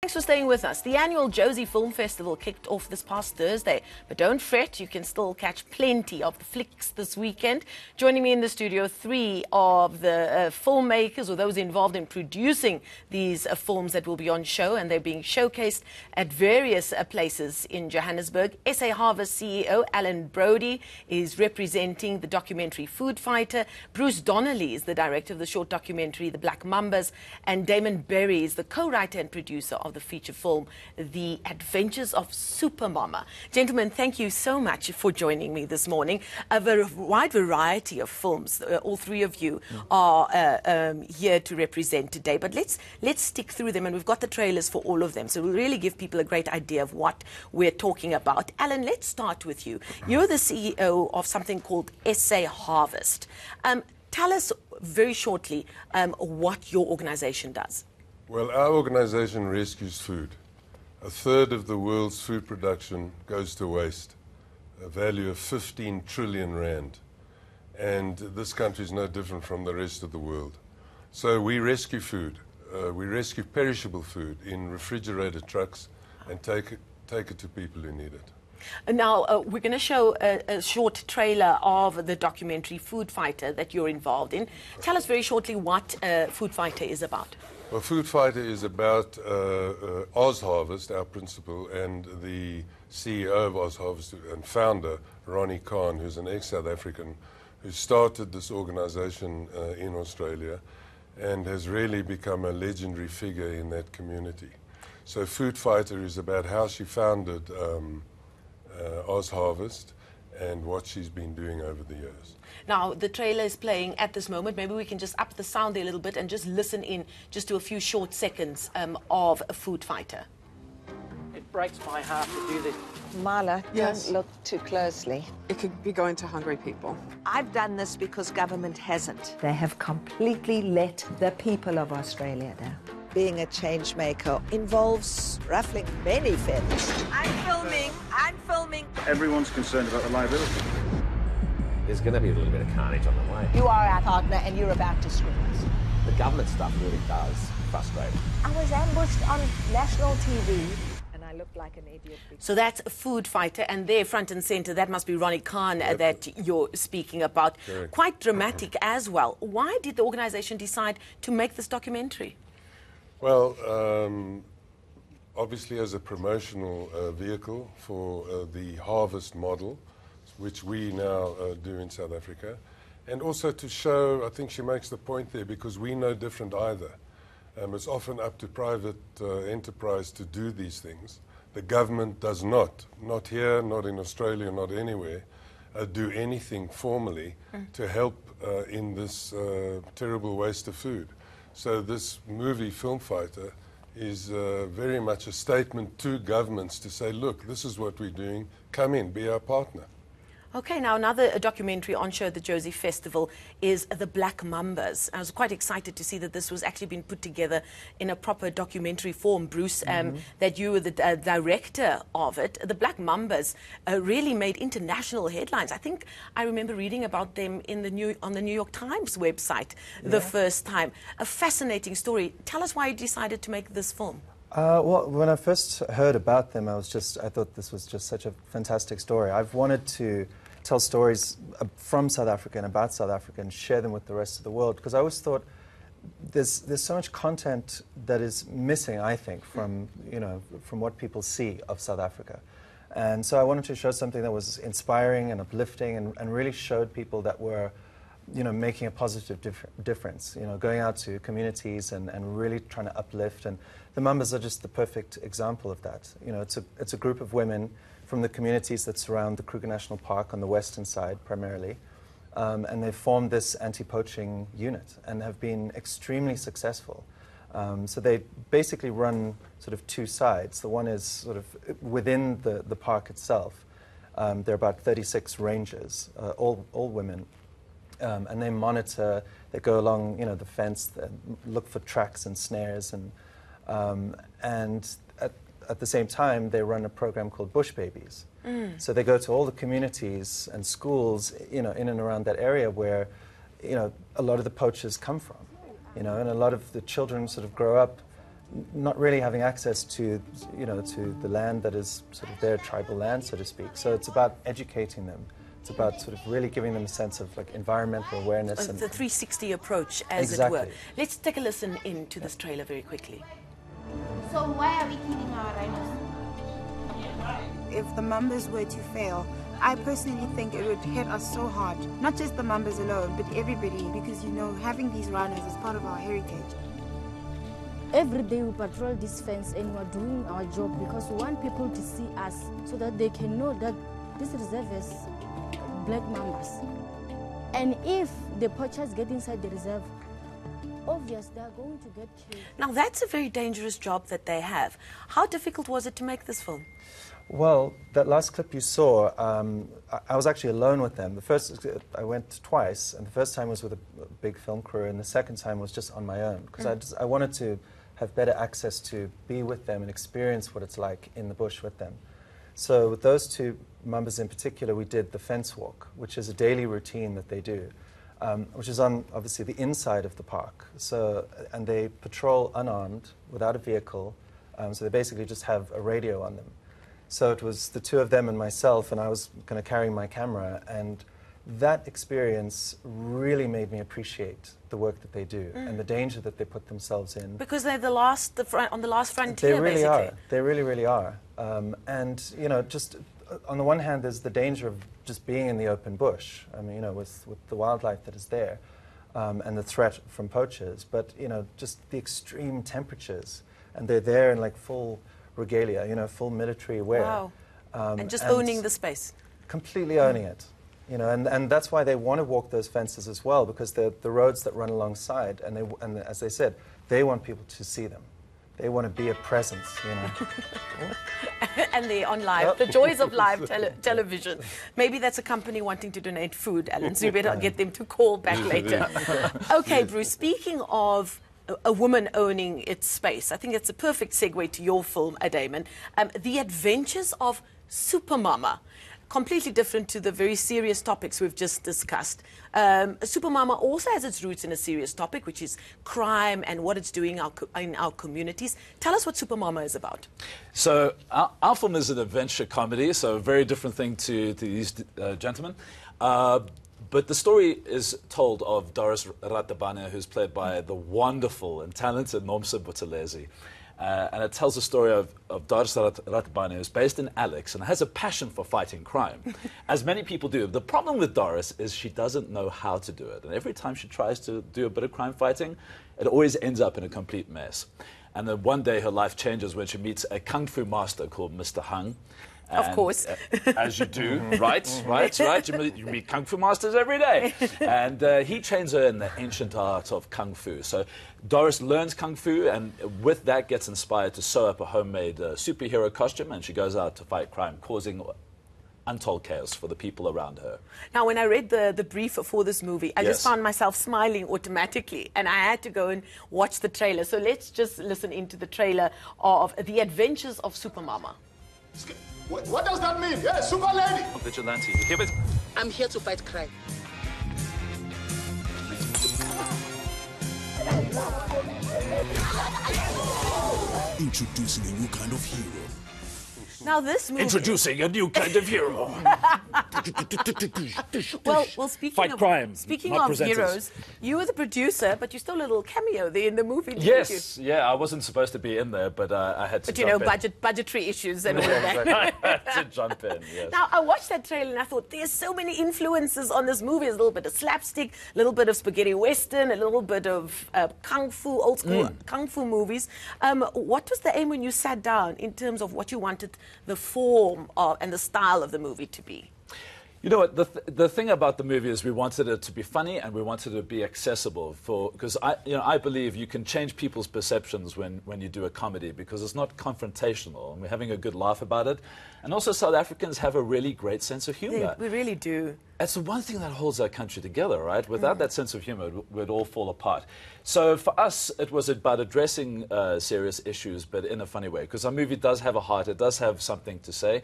Thanks for staying with us. The annual Jozi Film Festival kicked off this past Thursday, but don't fret, you can still catch plenty of the flicks this weekend. Joining me in the studio, three of the filmmakers or those involved in producing these films that will be on show, and they're being showcased at various places in Johannesburg. SA Harvest CEO Alan Browde is representing the documentary Food Fighter. Bruce Donnelly is the director of the short documentary The Black Mambas, and Damon Berry is the co-writer and producer of the feature film, The Adventures of Supermama. Gentlemen, thank you so much for joining me this morning. A wide variety of films, all three of you are here to represent today, but let's stick through them, and we've got the trailers for all of them, so we'll really give people a great idea of what we're talking about. Alan, let's start with you. You're the CEO of something called SA Harvest. Tell us very shortly what your organization does. Well, our organization rescues food. A third of the world's food production goes to waste, a value of 15 trillion rand. And this country is no different from the rest of the world. So we rescue food. We rescue perishable food in refrigerated trucks and take it to people who need it. Now, we're going to show a short trailer of the documentary Food Fighter that you're involved in. Tell us very shortly what Food Fighter is about. Well, Food Fighter is about Oz Harvest, our principal, and the CEO of Oz Harvest and founder, Ronnie Khan, who's an ex-South African, who started this organization in Australia and has really become a legendary figure in that community. So Food Fighter is about how she founded Oz Harvest and what she's been doing over the years. Now, the trailer is playing at this moment. Maybe we can just up the sound a little bit and just listen in just to a few short seconds of Food Fighter. It breaks my heart to do this. Marla, don't look too closely. It could be going to hungry people. I've done this because government hasn't. They have completely let the people of Australia down. Being a change maker involves ruffling many feathers. I'm filming. Everyone's concerned about the liability. There's going to be a little bit of carnage on the way. You are our partner and you're about to screw us. The government stuff really does frustrate. I was ambushed on national TV and I looked like an idiot. So that's Food Fighter, and there, front and center, that must be Ronnie Khan that you're speaking about. Correct. Quite dramatic as well. Why did the organization decide to make this documentary? Well, obviously as a promotional vehicle for the Harvest model, which we now do in South Africa, and also to show, I think she makes the point there, because we're no different either. It's often up to private enterprise to do these things. The government does not here, not in Australia, not anywhere, do anything formally to help in this terrible waste of food. So this movie, Film Fighter, is very much a statement to governments to say, look, this is what we're doing, come in, be our partner. Okay, now another documentary on show at the Jozi Festival is The Black Mambas. I was quite excited to see that this was actually been put together in a proper documentary form, Bruce, that you were the director of it. The Black Mambas really made international headlines. I think I remember reading about them in on the New York Times website the first time. A fascinating story. Tell us why you decided to make this film. Well, when I first heard about them, I thought this was just such a fantastic story. I've wanted to tell stories from South Africa and about South Africa and share them with the rest of the world, because I always thought there's so much content that is missing, I think, from what people see of South Africa. And so I wanted to show something that was inspiring and uplifting and really showed people that were making a positive difference, going out to communities and really trying to uplift. And the Mambas are just the perfect example of that. It's a group of women from the communities that surround the Kruger National Park on the western side primarily. And they've formed this anti-poaching unit and have been extremely successful. So they basically run sort of two sides. The one is sort of within the park itself. There are about 36 rangers, all women. And they monitor, they go along, the fence, look for tracks and snares, and at the same time, they run a program called Bush Babies. So they go to all the communities and schools, in and around that area where, a lot of the poachers come from, and a lot of the children sort of grow up not really having access to, to the land that is sort of their tribal land, so to speak. So it's about educating them. It's about sort of really giving them a sense of like environmental awareness. The 360 approach, as exactly. it were. Let's take a listen into this trailer very quickly. So why are we killing our rhinos? If the Mambas were to fail, I personally think it would hit us so hard. Not just the Mambas alone, but everybody, because, having these rhinos is part of our heritage. Every day we patrol this fence and we're doing our job because we want people to see us so that they can know that this reserve is Black Mambas. And if the poachers get inside the reserve, obviously they are going to get killed. Now that's a very dangerous job that they have. How difficult was it to make this film? Well, that last clip you saw, I was actually alone with them. I went twice, and the first time was with a big film crew, and the second time was just on my own, because I wanted to have better access to be with them and experience what it's like in the bush with them. So with those two Mambas in particular, we did the fence walk, which is a daily routine that they do, which is on, obviously, the inside of the park. And they patrol unarmed, without a vehicle, so they basically just have a radio on them. So it was the two of them and myself, and I was kind of carrying my camera, and that experience really made me appreciate the work that they do and the danger that they put themselves in. Because they're on the last frontier, they really basically. Are. They really, really are. And, just on the one hand, there's the danger of just being in the open bush, I mean, with the wildlife that is there, and the threat from poachers, but, just the extreme temperatures, and they're there in, like, full regalia, full military wear. Wow. And just owning the space. Completely owning it. And that's why they want to walk those fences as well, because they're the roads that run alongside, and as they said, they want people to see them. They want to be a presence, And they're on live. The joys of live television. Maybe that's a company wanting to donate food, Alan, so you better get them to call back later. Okay, Bruce, speaking of a woman owning its space, I think that's a perfect segue to your film, Damon. The Adventures of Supermama. Completely different to the very serious topics we've just discussed. Supermama also has its roots in a serious topic, which is crime and what it's doing in our communities. Tell us what Supermama is about. So our film is an adventure comedy, so a very different thing to these gentlemen. But the story is told of Doris Ratabane, who's played by the wonderful and talented Nomsa Buthelezi. And it tells the story of Doris Ratabane, who's based in Alex and has a passion for fighting crime, as many people do. The problem with Doris is she doesn't know how to do it. And every time she tries to do a bit of crime fighting, it always ends up in a complete mess. And then one day her life changes when she meets a kung fu master called Mr. Hung. And, of course. As you do, right. You meet Kung Fu masters every day. And he trains her in the ancient art of Kung Fu. So Doris learns Kung Fu and with that gets inspired to sew up a homemade superhero costume, and she goes out to fight crime, causing untold chaos for the people around her. Now, when I read the brief for this movie, I just found myself smiling automatically, and I had to go and watch the trailer. So let's just listen into the trailer of The Adventures of Supermama. What does that mean? Yeah, super lady! Vigilante, you hear it? I'm here to fight crime. Introducing a new kind of hero. Now this movie... Introducing a new kind of hero. well, speaking of heroes, you were the producer, but you stole a little cameo there in the movie, didn't you? Yes, yeah, I wasn't supposed to be in there, but I had to jump in. Budgetary issues and all of that. I had to jump in, yes. Now, I watched that trailer and I thought, there's so many influences on this movie. There's a little bit of slapstick, a little bit of spaghetti western, a little bit of kung fu, old school kung fu movies. What was the aim when you sat down in terms of what you wanted the form and the style of the movie to be? You know what, the thing about the movie is we wanted it to be funny and we wanted it to be accessible because I believe you can change people's perceptions when you do a comedy because it's not confrontational and we're having a good laugh about it. And also South Africans have a really great sense of humor. We really do. It's the one thing that holds our country together, right? Without that sense of humor, we'd all fall apart. So for us, it was about addressing serious issues, but in a funny way, because our movie does have a heart, it does have something to say.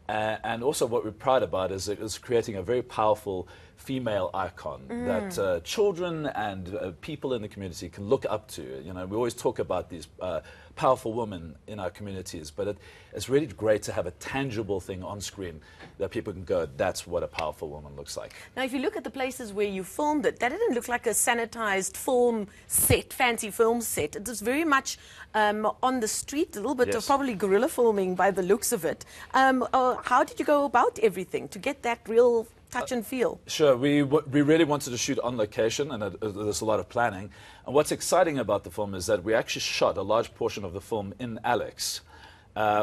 And also what we're proud about is it is creating a very powerful female icon that children and people in the community can look up to. You know, we always talk about these powerful women in our communities, but it's really great to have a tangible thing on screen that people can go, that's what a powerful woman looks like. Now, if you look at the places where you filmed it, that didn't look like a sanitized film set, fancy film set. It was very much on the street, a little bit of probably guerrilla filming by the looks of it. How did you go about everything to get that real touch and feel? Sure, we really wanted to shoot on location, and there's a lot of planning. And what's exciting about the film is that we actually shot a large portion of the film in Alex,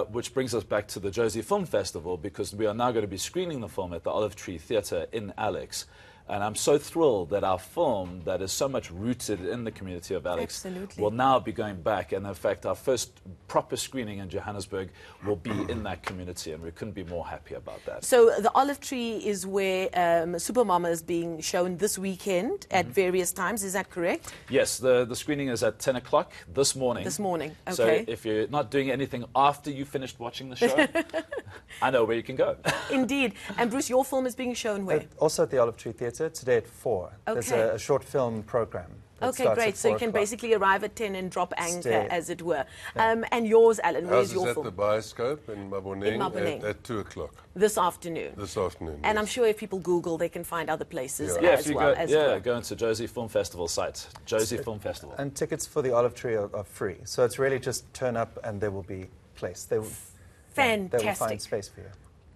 which brings us back to the Jozi Film Festival, because we are now going to be screening the film at the Olive Tree Theatre in Alex. And I'm so thrilled that our film, that is so much rooted in the community of Alex, will now be going back. And in fact, our first proper screening in Johannesburg will be in that community, and we couldn't be more happy about that. So the Olive Tree is where Supermama is being shown this weekend at various times, is that correct? Yes, the screening is at 10 o'clock this morning. This morning, okay. So if you're not doing anything after you finished watching the show, I know where you can go. Indeed. And Bruce, your film is being shown where? Also at the Olive Tree Theatre. Today at 4. There's a short film program. Okay, great. So you can basically arrive at 10 and drop anchor, as it were. And yours, Alan, where's your film? Ours is at the Bioscope in Maboneng at 2 o'clock. This afternoon? This afternoon, And I'm sure if people Google, they can find other places as well. Go into Jozi Film Festival site, Jozi Film Festival. And tickets for the Olive Tree are free. So it's really just turn up and there will be place. Fantastic. They will find space for you.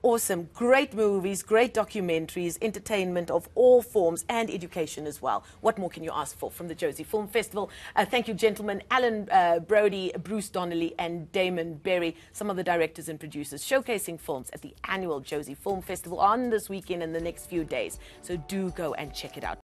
Awesome. Great movies, great documentaries, entertainment of all forms, and education as well. What more can you ask for from the Jozi Film Festival? Thank you, gentlemen. Alan Browde, Bruce Donnelly, and Damon Berry, some of the directors and producers showcasing films at the annual Jozi Film Festival on this weekend and the next few days. So do go and check it out.